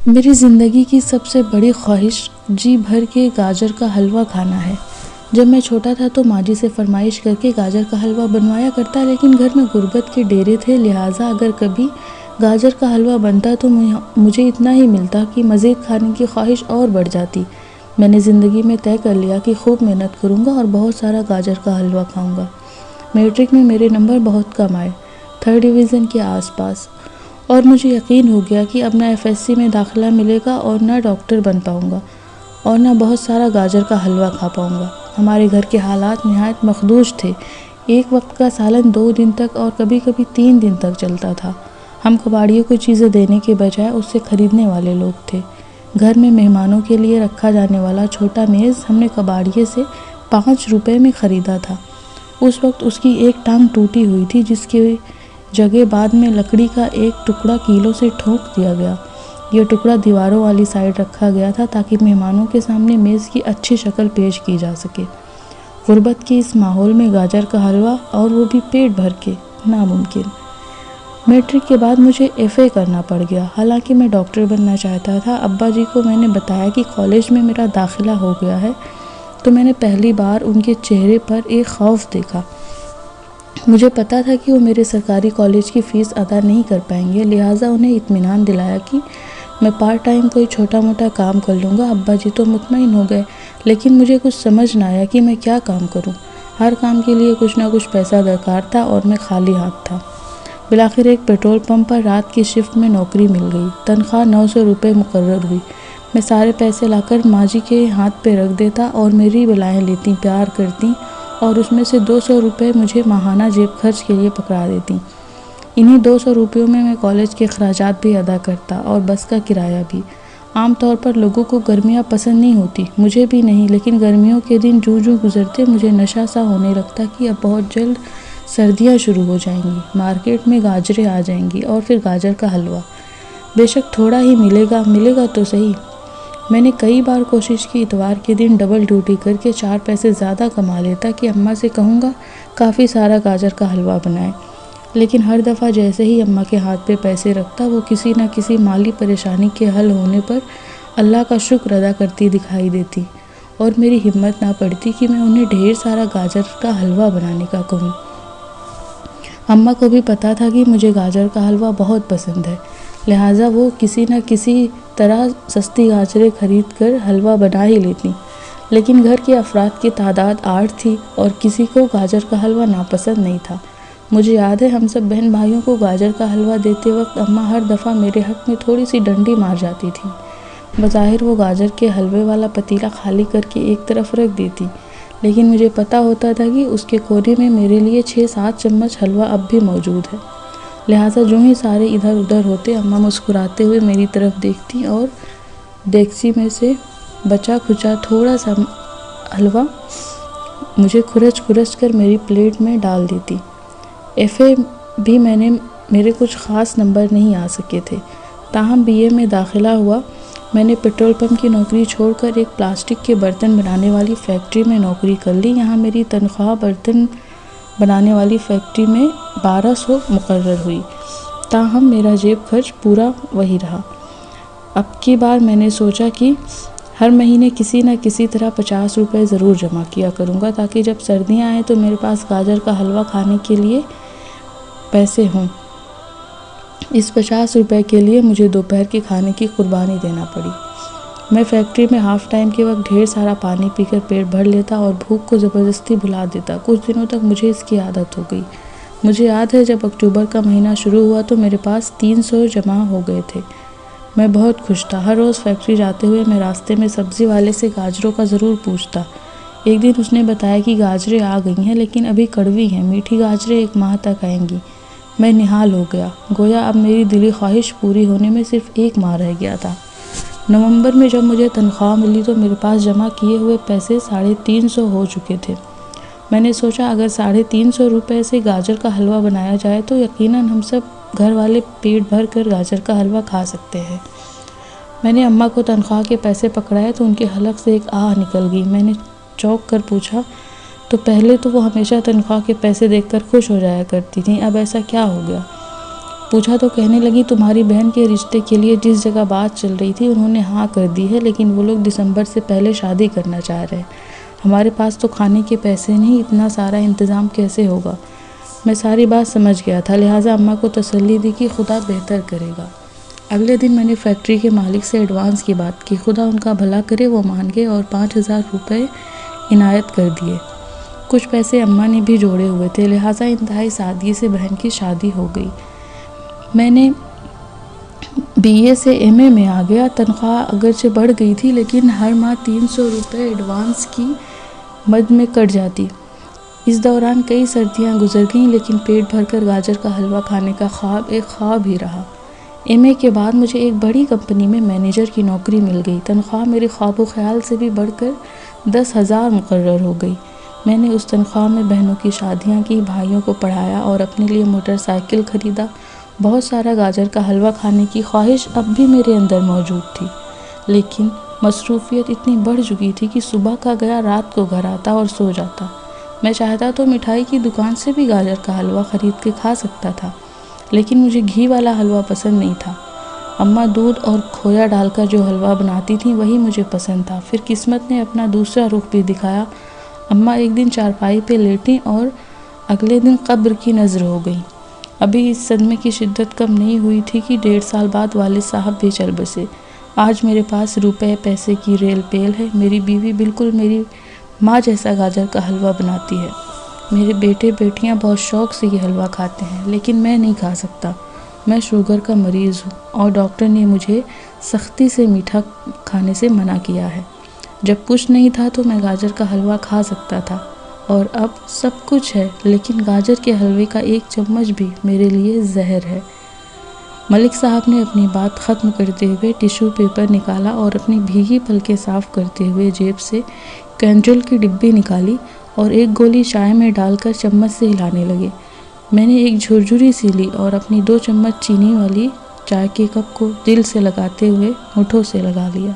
मेरी ज़िंदगी की सबसे बड़ी ख्वाहिश जी भर के गाजर का हलवा खाना है। जब मैं छोटा था तो माँ जी से फरमाइश करके गाजर का हलवा बनवाया करता, लेकिन घर में गुर्बत के डेरे थे, लिहाजा अगर कभी गाजर का हलवा बनता तो मुझे इतना ही मिलता कि मज़ीद खाने की ख्वाहिश और बढ़ जाती। मैंने ज़िंदगी में तय कर लिया कि खूब मेहनत करूँगा और बहुत सारा गाजर का हलवा खाऊँगा। मैट्रिक में मेरे नंबर बहुत कम आए, 3rd डिवीज़न के आसपास, और मुझे यकीन हो गया कि अब ना एफएससी में दाखिला मिलेगा और ना डॉक्टर बन पाऊँगा और ना बहुत सारा गाजर का हलवा खा पाऊँगा। हमारे घर के हालात निहायत मखदूश थे। एक वक्त का सालन 2 दिन तक और कभी कभी 3 दिन तक चलता था। हम कबाड़ियों को चीज़ें देने के बजाय उससे खरीदने वाले लोग थे। घर में मेहमानों के लिए रखा जाने वाला छोटा मेज़ हमने कबाड़िए से 5 रुपए में ख़रीदा था। उस वक्त उसकी एक टांग टूटी हुई थी, जिसकी जगह बाद में लकड़ी का एक टुकड़ा कीलों से ठोक दिया गया। यह टुकड़ा दीवारों वाली साइड रखा गया था ताकि मेहमानों के सामने मेज़ की अच्छी शक्ल पेश की जा सके। गुर्बत के इस माहौल में गाजर का हलवा, और वो भी पेट भर के, नामुमकिन। मैट्रिक के बाद मुझे एफए करना पड़ गया। हालांकि मैं डॉक्टर बनना चाहता था। अब्बा जी को मैंने बताया कि कॉलेज में मेरा दाखिला हो गया है, तो मैंने पहली बार उनके चेहरे पर एक खौफ देखा। मुझे पता था कि वो मेरे सरकारी कॉलेज की फ़ीस अदा नहीं कर पाएंगे, लिहाजा उन्हें इत्मीनान दिलाया कि मैं पार्ट टाइम कोई छोटा मोटा काम कर लूँगा। अब्बा जी तो मुतमईन हो गए, लेकिन मुझे कुछ समझ ना आया कि मैं क्या काम करूँ। हर काम के लिए कुछ ना कुछ पैसा दरकार था और मैं खाली हाथ था। बिलाखिर एक पेट्रोल पंप पर रात की शिफ्ट में नौकरी मिल गई। तनख्वाह 900 रुपये मुकर्रर हुई। मैं सारे पैसे लाकर माँ जी के हाथ पे रख देता और मेरी बलाएँ लेती, प्यार करती, और उसमें से 200 रुपये मुझे माहाना जेब खर्च के लिए पकड़ा देती। इन्हीं 200 रुपयों में मैं कॉलेज के अखराजात भी अदा करता और बस का किराया भी। आम तौर पर लोगों को गर्मियाँ पसंद नहीं होती, मुझे भी नहीं, लेकिन गर्मियों के दिन जूं जूं गुजरते मुझे नशा सा होने लगता कि अब बहुत जल्द सर्दियाँ शुरू हो जाएंगी, मार्केट में गाजरें आ जाएंगी और फिर गाजर का हलवा। बेशक थोड़ा ही मिलेगा तो सही। मैंने कई बार कोशिश की इतवार के दिन डबल ड्यूटी करके 4 पैसे ज़्यादा कमा लेता कि अम्मा से कहूँगा काफ़ी सारा गाजर का हलवा बनाए, लेकिन हर दफ़ा जैसे ही अम्मा के हाथ पे पैसे रखता, वो किसी न किसी माली परेशानी के हल होने पर अल्लाह का शुक्र अदा करती दिखाई देती और मेरी हिम्मत ना पड़ती कि मैं उन्हें ढेर सारा गाजर का हलवा बनाने का कहूँ। अम्मा को भी पता था कि मुझे गाजर का हलवा बहुत पसंद है, लिहाजा वो किसी न किसी तरह सस्ती गाजरें खरीद कर हलवा बना ही लेती। लेकिन घर के अफराद की तादाद 8 थी और किसी को गाजर का हलवा नापसंद नहीं था। मुझे याद है हम सब बहन भाइयों को गाजर का हलवा देते वक्त अम्मा हर दफ़ा मेरे हक में थोड़ी सी डंडी मार जाती थी। बज़ाहिर वो गाजर के हलवे वाला पतीला खाली करके एक तरफ रख देती, लेकिन मुझे पता होता था कि उसके कोने में मेरे लिए 6-7 चम्मच हलवा अब भी मौजूद है। लिहाजा जो ही सारे इधर उधर होते, अम्मा मुस्कुराते हुए मेरी तरफ देखती और देगची में से बचा खुचा थोड़ा सा हलवा मुझे खुरच कर मेरी प्लेट में डाल देती। एफए भी मेरे कुछ ख़ास नंबर नहीं आ सके थे, ताहम बीए में दाखिला हुआ। मैंने पेट्रोल पंप की नौकरी छोड़कर एक प्लास्टिक के बर्तन बनाने वाली फैक्ट्री में नौकरी कर ली। यहाँ मेरी तनख्वाह बर्तन बनाने वाली फैक्ट्री में 1200 मुकर्रर हुई, ताहम मेरा जेब खर्च पूरा वही रहा। अब की बार मैंने सोचा कि हर महीने किसी न किसी तरह 50 रुपये ज़रूर जमा किया करूँगा, ताकि जब सर्दियाँ आएँ तो मेरे पास गाजर का हलवा खाने के लिए पैसे हों। इस 50 रुपये के लिए मुझे दोपहर के खाने की कुर्बानी देना पड़ी। मैं फैक्ट्री में हाफ़ टाइम के वक्त ढेर सारा पानी पीकर पेट भर लेता और भूख को ज़बरदस्ती भुला देता। कुछ दिनों तक मुझे इसकी आदत हो गई। मुझे याद है जब अक्टूबर का महीना शुरू हुआ तो मेरे पास 300 जमा हो गए थे। मैं बहुत खुश था। हर रोज़ फैक्ट्री जाते हुए मैं रास्ते में सब्ज़ी वाले से गाजरों का ज़रूर पूछता। एक दिन उसने बताया कि गाजरें आ गई हैं, लेकिन अभी कड़वी हैं, मीठी गाजरें 1 माह तक आएंगी। मैं निहाल हो गया, गोया अब मेरी दिली ख्वाहिश पूरी होने में सिर्फ 1 माह रह गया था। नवंबर में जब मुझे तनख्वाह मिली तो मेरे पास जमा किए हुए पैसे 350 हो चुके थे। मैंने सोचा अगर 350 रुपये से गाजर का हलवा बनाया जाए तो यकीनन हम सब घर वाले पेट भर कर गाजर का हलवा खा सकते हैं। मैंने अम्मा को तनख्वाह के पैसे पकड़ाए तो उनके हलक से एक आह निकल गई। मैंने चौंक कर पूछा, तो पहले तो वो हमेशा तनख्वाह के पैसे देखकर खुश हो जाया करती थी, अब ऐसा क्या हो गया? पूछा तो कहने लगी, तुम्हारी बहन के रिश्ते के लिए जिस जगह बात चल रही थी उन्होंने हाँ कर दी है, लेकिन वो लोग दिसंबर से पहले शादी करना चाह रहे हैं। हमारे पास तो खाने के पैसे नहीं, इतना सारा इंतज़ाम कैसे होगा। मैं सारी बात समझ गया था, लिहाजा अम्मा को तसल्ली दी कि खुदा बेहतर करेगा। अगले दिन मैंने फैक्ट्री के मालिक से एडवांस की बात की। खुदा उनका भला करे, वो मान गए और 5,000 रुपये इनायत कर दिए। कुछ पैसे अम्मा ने भी जोड़े हुए थे, लिहाजा इंतहाई सादगी से बहन की शादी हो गई। मैंने BA से MA में आ गया। तनख्वाह अगरचे बढ़ गई थी, लेकिन हर माह 300 रुपये एडवांस की मद में कट जाती। इस दौरान कई सर्दियां गुजर गईं, लेकिन पेट भरकर गाजर का हलवा खाने का ख्वाब एक ख्वाब ही रहा। MA के बाद मुझे एक बड़ी कंपनी में मैनेजर की नौकरी मिल गई। तनख्वाह मेरे ख्वाब ख्याल से भी बढ़कर 10,000 मुकर्रर हो गई। मैंने उस तनख्वाह में बहनों की शादियां की, भाइयों को पढ़ाया और अपने लिए मोटरसाइकिल ख़रीदा। बहुत सारा गाजर का हलवा खाने की ख्वाहिश अब भी मेरे अंदर मौजूद थी, लेकिन मसरूफियत इतनी बढ़ चुकी थी कि सुबह का गया रात को घर आता और सो जाता। मैं चाहता तो मिठाई की दुकान से भी गाजर का हलवा ख़रीद के खा सकता था, लेकिन मुझे घी वाला हलवा पसंद नहीं था। अम्मा दूध और खोया डालकर जो हलवा बनाती थी वही मुझे पसंद था। फिर किस्मत ने अपना दूसरा रुख भी दिखाया। अम्मा एक दिन चारपाई पे लेटी और अगले दिन कब्र की नज़र हो गई। अभी इस सदमे की शिद्दत कम नहीं हुई थी कि 1.5 साल बाद वालिद साहब भी चल बसे। आज मेरे पास रुपए पैसे की रेल पेल है। मेरी बीवी बिल्कुल मेरी माँ जैसा गाजर का हलवा बनाती है। मेरे बेटे बेटियाँ बहुत शौक़ से ये हलवा खाते हैं, लेकिन मैं नहीं खा सकता। मैं शुगर का मरीज़ हूँ और डॉक्टर ने मुझे सख्ती से मीठा खाने से मना किया है। जब कुछ नहीं था तो मैं गाजर का हलवा खा सकता था, और अब सब कुछ है, लेकिन गाजर के हलवे का एक चम्मच भी मेरे लिए जहर है। मलिक साहब ने अपनी बात ख़त्म करते हुए टिश्यू पेपर निकाला और अपनी भीगी पलकें साफ़ करते हुए जेब से कैंड्रिल की डिब्बी निकाली और एक गोली चाय में डालकर चम्मच से हिलाने लगे। मैंने एक झुरझुरी सी ली और अपनी 2 चम्मच चीनी वाली चाय के कप को दिल से लगाते हुए होठों से लगा लिया।